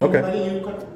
Okay.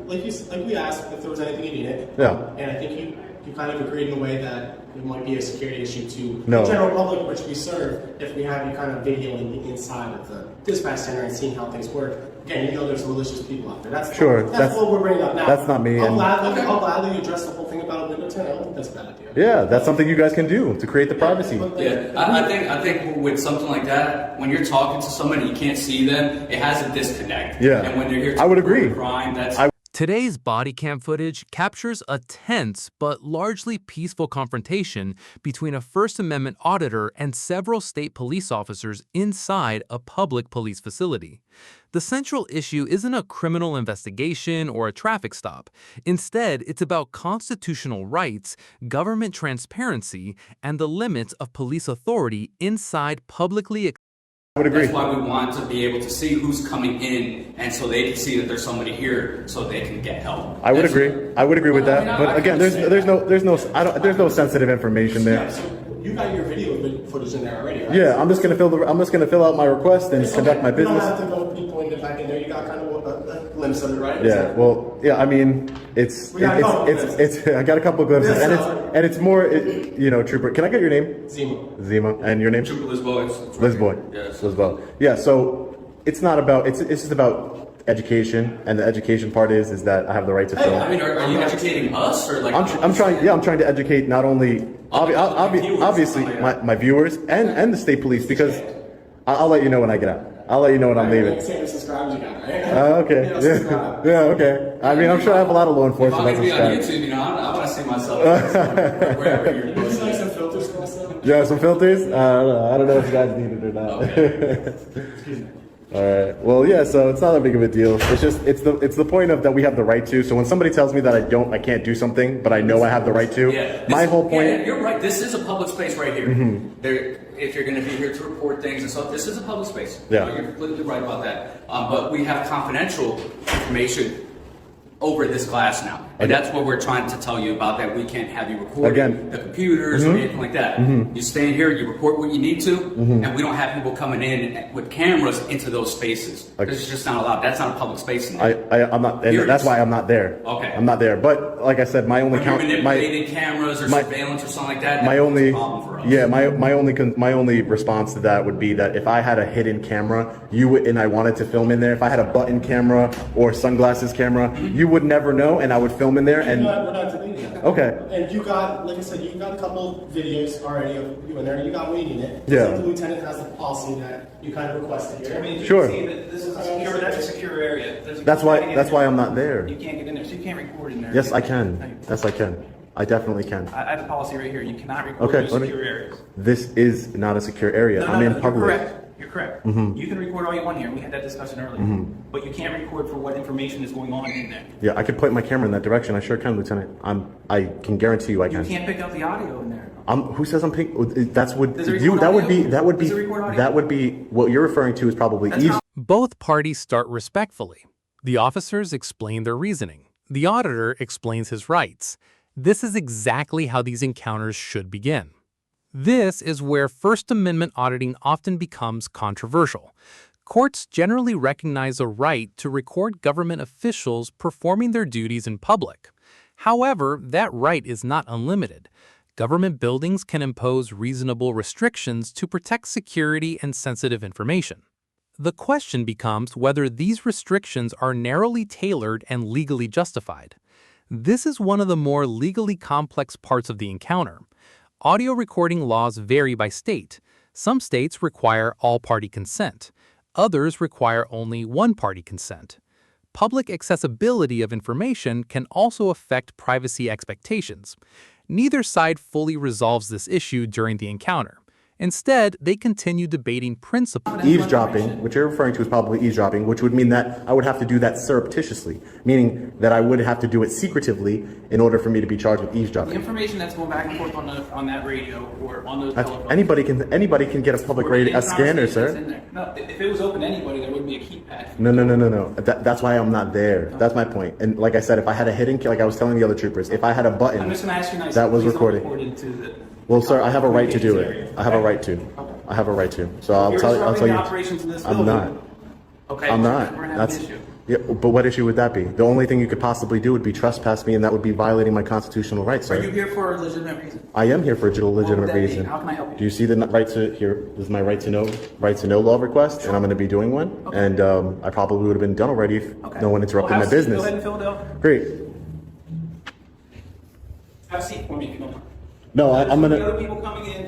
Like we asked if there was anything you needed. Yeah. And I think you kind of agreed in a way that it might be a security issue to No. the general public, which we serve, if we have you kind of videoing the inside of the dispatch center and seeing how things work. Again, you know there's malicious people out there. That's what we're bringing up now. That's not me. I'll gladly address the whole thing about a window tint. I don't think that's a bad idea. Yeah, that's something you guys can do to create the privacy. Yeah, I think with something like that, when you're talking to somebody, you can't see them. It has a disconnect. Yeah, and when you're here to I would agree. Crime, that's Today's body cam footage captures a tense but largely peaceful confrontation between a First Amendment auditor and several state police officers inside a public police facility. The central issue isn't a criminal investigation or a traffic stop. Instead, it's about constitutional rights, government transparency, and the limits of police authority inside publicly. I would agree. That's why we want to be able to see who's coming in, and so they can see that there's somebody here, so they can get help. I would agree. I would agree with that. But again, there's no sensitive information there. Yeah, so you got your video footage in there already, right? Yeah, I'm just gonna fill out my request and conduct my business. You don't have to go pinpoint it back in there. You got kind of a glimpse of it, right? Yeah. Well, yeah. I mean, it's I got a couple glimpses, and it's more, Trooper. Can I get your name? Zima, and your name? Trooper Lisboa. Lisboa. Yes. Lisboa. Yeah. So it's not about. It's just about education, and the education part is that I have the right to film. I mean, are you educating us or like? I'm trying to educate not only obviously my viewers and the state police, because I'll let you know when I get out. I'll let you know when I'm leaving. Okay. Yeah. Okay. I mean, I'm sure I have a lot of law enforcement. If I'm gonna be on YouTube, I want to see myself wherever you're going. Some filters for myself. Yeah, some filters. I don't know if you guys need it or not. Okay. All right. Well, yeah. So it's not that big of a deal. It's just it's the point of that we have the right to. So when somebody tells me that I can't do something, but I know I have the right to. My whole point. Yeah, you're right. This is a public space right here. Mm-hmm. If you're going to be here to report things and stuff, this is a public space. Yeah. You're completely right about that. But we have confidential information over this glass now. And that's what we're trying to tell you about, that we can't have you recording the computers or anything like that. You stay in here, you report what you need to, and we don't have people coming in with cameras into those spaces. It's just not allowed. That's not a public space in there. I'm not. And that's why I'm not there. Okay. I'm not there. But like I said, my only manipulating cameras or surveillance or something like that. My only a problem for us. Yeah, my only response to that would be that if I had a hidden camera, and I wanted to film in there, if I had a button camera or sunglasses camera, you would never know, and I would film in there. And we're not debating that. Okay. And you got, like I said, you got a couple videos already of you in there. You got what you needed. Yeah. The lieutenant has the policy that you kind of requested here. I mean, Sure. This is that's a secure area. That's why I'm not there. You can't get in there, so you can't record in there. Yes, I can. Yes, I can. I definitely can. I have a policy right here. You cannot record in secure areas. This is not a secure area. I'm in public. You're correct. You're correct. You can record all you want here. We had that discussion earlier. But you can't record for what information is going on in there. Yeah, I could point my camera in that direction. I sure can, Lieutenant. I can guarantee you I can. You can't pick up the audio in there. Who says I'm picking? That would be what you're referring to is probably easy. Both parties start respectfully. The officers explain their reasoning. The auditor explains his rights. This is exactly how these encounters should begin. This is where First Amendment auditing often becomes controversial. Courts generally recognize a right to record government officials performing their duties in public. However, that right is not unlimited. Government buildings can impose reasonable restrictions to protect security and sensitive information. The question becomes whether these restrictions are narrowly tailored and legally justified. This is one of the more legally complex parts of the encounter. Audio recording laws vary by state. Some states require all-party consent. Others require only one-party consent. Public accessibility of information can also affect privacy expectations. Neither side fully resolves this issue during the encounter. Instead, they continue debating principles. Eavesdropping, which you're referring to is probably eavesdropping, which would mean that I would have to do that surreptitiously, meaning that I would have to do it secretively in order for me to be charged with eavesdropping. The information that's going back and forth on that radio or on those telephones. Anybody can get a public radio, a scanner, sir. No, if it was open to anybody, there wouldn't be a keypad. No. That's why I'm not there. That's my point. And like I said, if I had a hidden, like I was telling the other troopers, if I had a button I'm just going to ask you nicely, that was recording. Well, sir, I have a right to do it. I have a right to. So I'll tell you. Operations in this I'm not. Okay. I'm not. We're gonna have an issue. Yeah, but what issue would that be? The only thing you could possibly do would be trespass me, and that would be violating my constitutional rights, Are sir. you here for a legitimate reason? I am here for a legitimate that be? reason. How can I help you? Do you see the right to here? This is my right to know law request, and I'm going to be doing one. Okay. And I probably would have been done already if Okay. no one interrupted Well, my have a seat. business. Go ahead and fill it out. Great. Have a seat for me if you don't mind. No, I'm The gonna. other people coming in.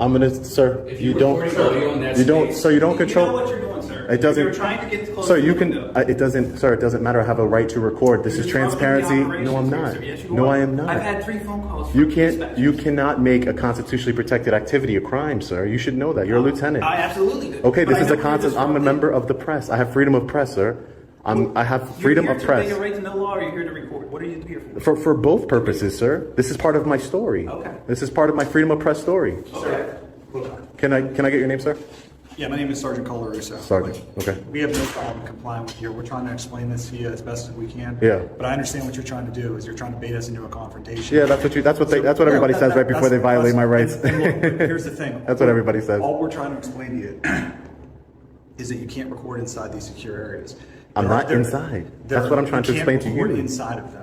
I'm gonna, sir. If You you're don't. recording audio in that You don't. space, So you don't You control. know what you're doing, sir. It doesn't. You're trying to get close So to you the can. window. It doesn't, sir. It doesn't matter. I have a right to record. This is You're interrupting the transparency. operations No, I'm here, not. sir. Yes, you No, are. I am not. I've had 3 phone calls. You from can't. dispatch. You cannot make a constitutionally protected activity a crime, sir. You should know that. You're a lieutenant. I absolutely do. Okay, But this I is know a you're concept. I'm a disrupting. member of the press. I have freedom of press, sir. I have freedom You're of here press. to obey your right to know law, or you're here to record? What are you here for? For both purposes, sir. This is part of my story. Okay. This is part of my freedom of press story. Okay. Can I get your name, sir? Yeah, my name is Sergeant Colarusso. Sergeant. Okay. We have no problem complying with you. We're trying to explain this to you as best as we can. Yeah. But I understand what you're trying to do is you're trying to bait us into a confrontation. Yeah, that's what everybody says right before they violate my rights. And look, here's the thing. That's what everybody says. All we're trying to explain to you is that you can't record inside these secure areas. I'm There are- not there- inside. there- That's what I'm trying to you can't explain to you. record inside of them.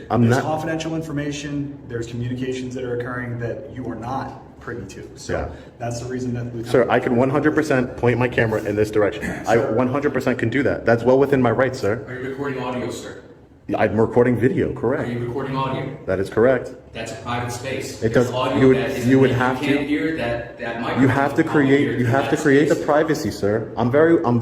I'm There's not- confidential information. There's communications that are occurring that you are not privy to. So Yeah. that's the reason that Lieutenant. Sir, I can 100% point my camera in this direction. I 100% can do that. That's well within my rights, sir. Are you recording audio, sir? I'm recording video, Are correct? you recording audio? That is correct. That's a private space. It There's does- audio you would- that isn't- you would that have to- can't hear that microphone. You have to can't hear create. You have to that create the space. privacy, sir.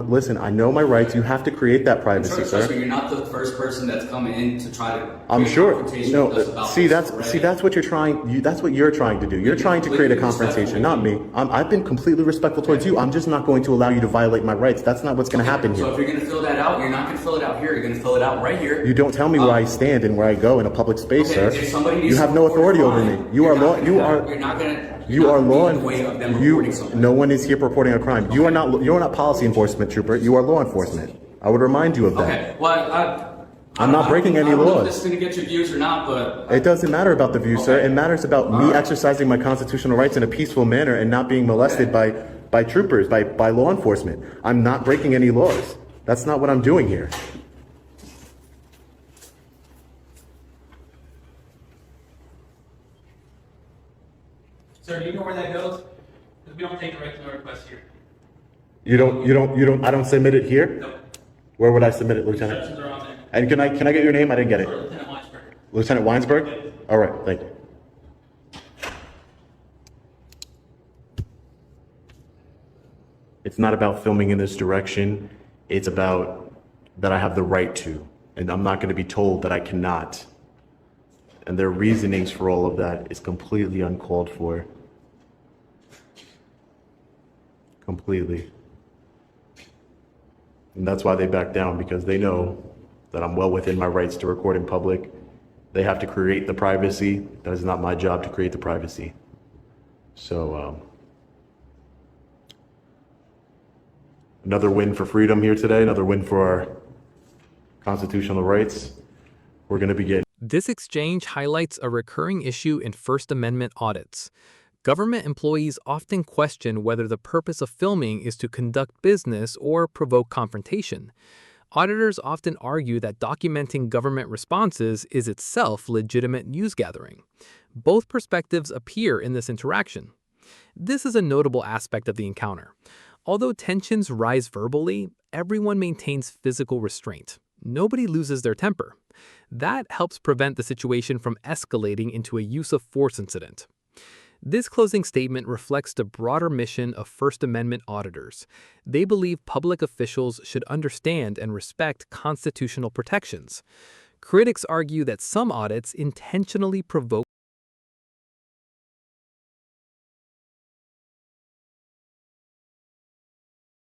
Listen. I know my rights. You have to create that privacy, Trust sir. me, you're not the first person that's coming in to try to. I'm create sure. confrontation No, with us about see, this that's already. what you're trying. That's what you're trying to do. You're trying to create a confrontation, not me. I've been completely respectful towards you. I'm just not going to allow you to violate my rights. That's not what's going to happen So here. if you're going to fill that out, you're not going to fill it out here. You're going to fill it out right here. You don't tell me where I stand and where I go in a public space, Okay, sir. if somebody needs You to have no report authority a over crime, me. You are law. You're not going to. You are law in the way of them enforcement. reporting something. No one is here reporting a crime. You are not. You are not policy enforcement, trooper. You are law enforcement. I would remind you of that. Okay. Well, I'm not breaking any I don't know if laws. this is going to get your views or not, but It doesn't matter about the view, sir. Okay. It matters about me exercising my constitutional rights in a peaceful manner and not being molested by troopers, by law enforcement. I'm not breaking any laws. That's not what I'm doing here. Sir, do you know where that goes? Because we don't take the right to know requests here. You don't. I don't submit it here. No. Where would I submit it, Lieutenant? Instructions are on there. And can I get your name? I didn't get it. Lieutenant Watchberg. Lieutenant Weinsberg? All right, thank you. It's not about filming in this direction. It's about that I have the right to, and I'm not going to be told that I cannot. And their reasonings for all of that is completely uncalled for. Completely. And that's why they back down, because they know that I'm well within my rights to record in public. They have to create the privacy. That is not my job to create the privacy. So, another win for freedom here today, another win for our constitutional rights. We're going to begin. This exchange highlights a recurring issue in First Amendment audits. Government employees often question whether the purpose of filming is to conduct business or provoke confrontation. Auditors often argue that documenting government responses is itself legitimate news gathering. Both perspectives appear in this interaction. This is a notable aspect of the encounter. Although tensions rise verbally, everyone maintains physical restraint. Nobody loses their temper. That helps prevent the situation from escalating into a use of force incident. This closing statement reflects the broader mission of First Amendment auditors. They believe public officials should understand and respect constitutional protections. Critics argue that some audits intentionally provoke